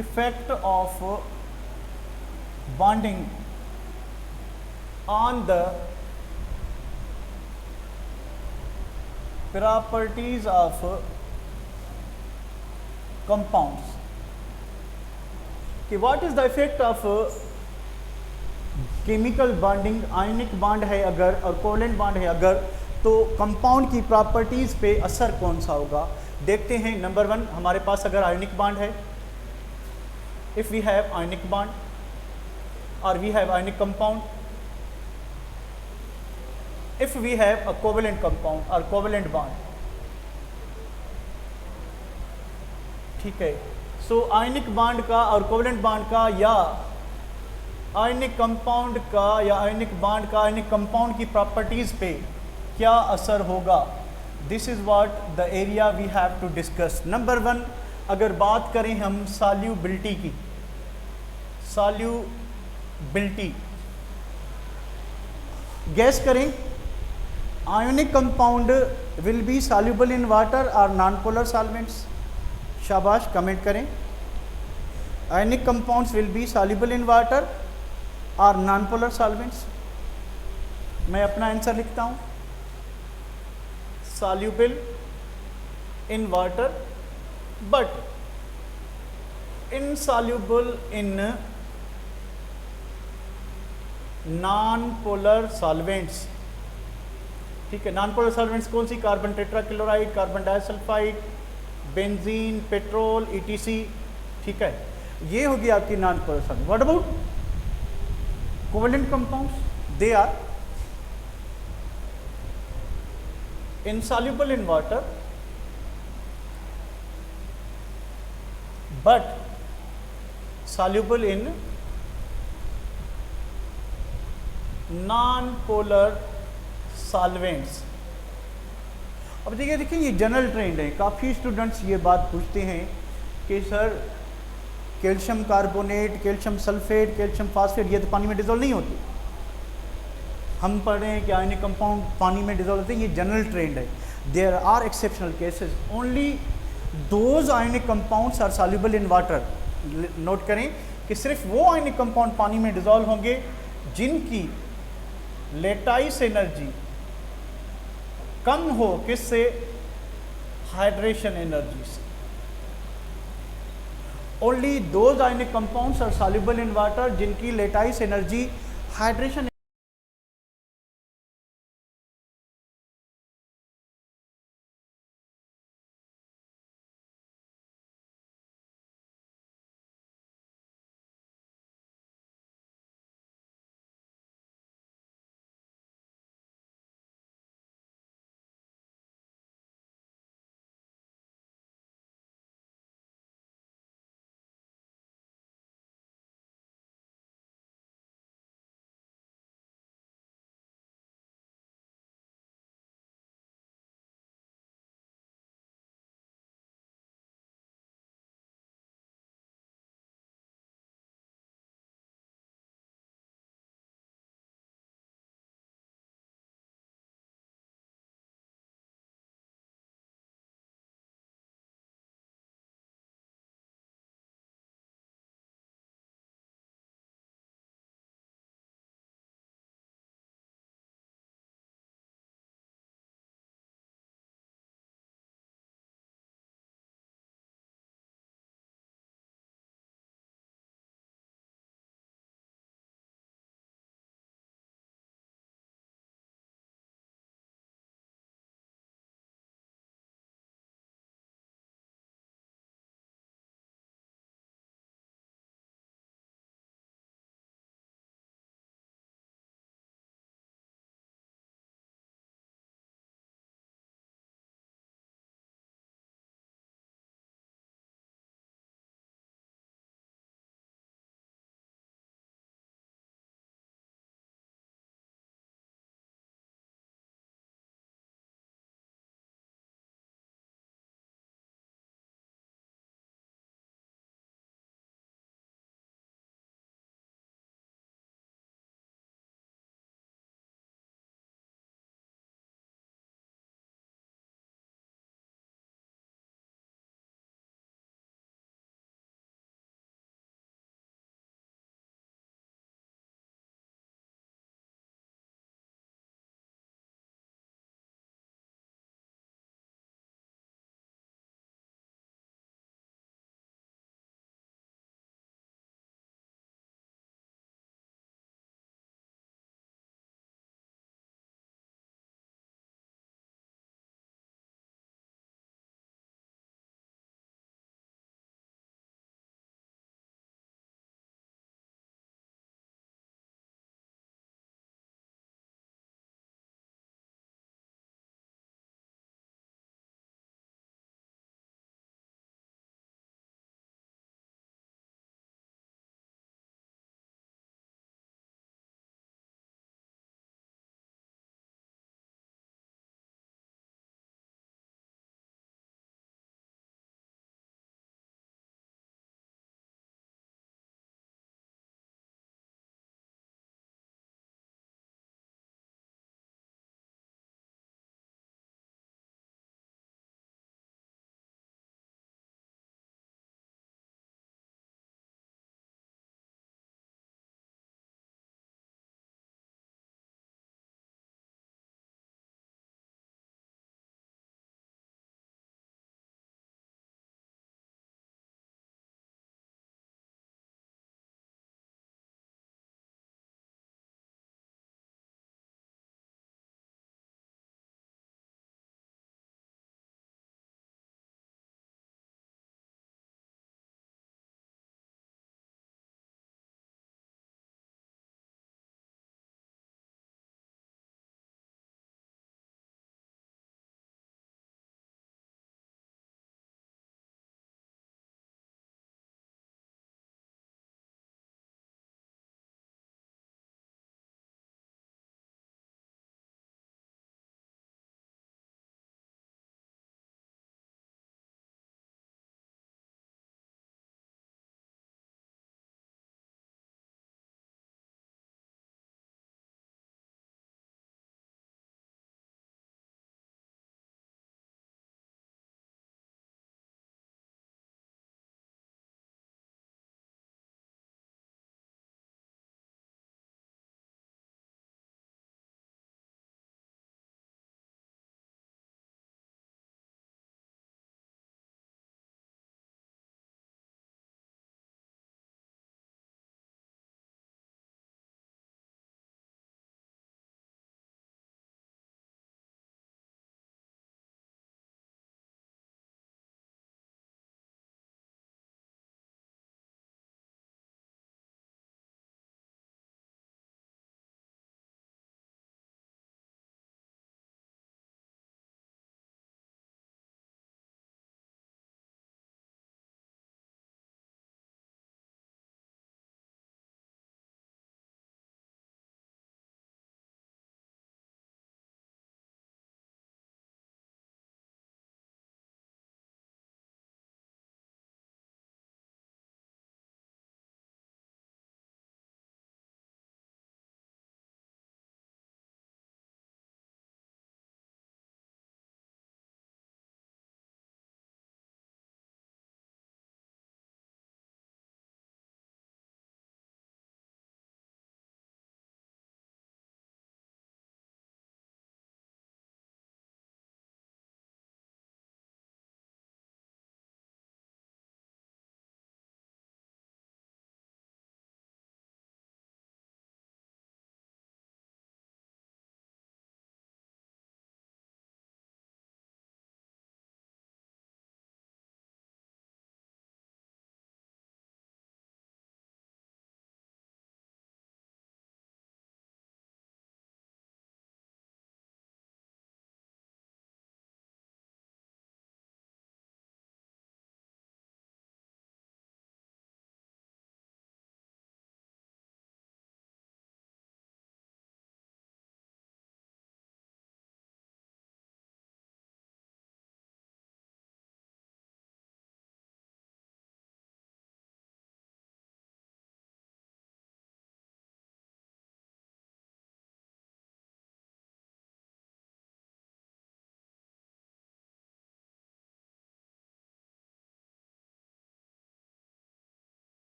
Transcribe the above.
effect of bonding on the properties of compounds कि what is the effect of chemical bonding, ionic bond है अगर और covalent bond है अगर, तो कंपाउंड की प्रॉपर्टीज़ पे असर कौन सा होगा देखते हैं। नंबर 1 हमारे पास अगर आयनिक बॉन्ड है, if we have ionic bond और we have ionic compound, if we have a covalent compound और कोवेलेंट बॉन्ड, ठीक है। सो आयनिक बॉन्ड का और कोवेलेंट बॉन्ड का या आयनिक कंपाउंड का या आयनिक बॉन्ड का आयनिक कंपाउंड की प्रॉपर्टीज़ पे क्या असर होगा, this is what the area we have to discuss. Number 1 अगर बात करें हम सॉल्युबिलिटी की, सॉल्युबिलिटी गैस करें, ionic compound will be soluble in water और नॉन पोलर सॉल्वेंट्स, शाबाश कमेंट करें। Ionic compounds will be soluble in water और नॉन पोलर सॉल्वेंट्स। मैं अपना आंसर लिखता हूँ, soluble in water but insoluble in non-polar solvents, ठीक है। नॉन पोलर सॉल्वेंट्स कौन सी, carbon tetrachloride, carbon disulphide, benzene, petrol, ETC, ठीक है। ये होगी आपकी non polar solvent. What about covalent compounds, they are insoluble in water but soluble in non-polar solvents। अब देखिए ये जनरल ट्रेंड है, काफ़ी स्टूडेंट्स ये बात पूछते हैं कि sir calcium carbonate, calcium sulphate, calcium phosphate ये तो पानी में डिजोल्व नहीं होती। हम पढ़ रहे हैं कि आयनिक कंपाउंड पानी में डिजोल्व होते हैं, ये जनरल ट्रेंड है। There are exceptional cases, only those ionic compounds are soluble in water. Note करें कि सिर्फ वो आयनिक कंपाउंड पानी में डिजोल्व होंगे जिनकी लेटाइस एनर्जी कम हो, किससे, हाइड्रेशन एनर्जी से। Only those ionic compounds are soluble in water जिनकी लेटाइस एनर्जी हाइड्रेशन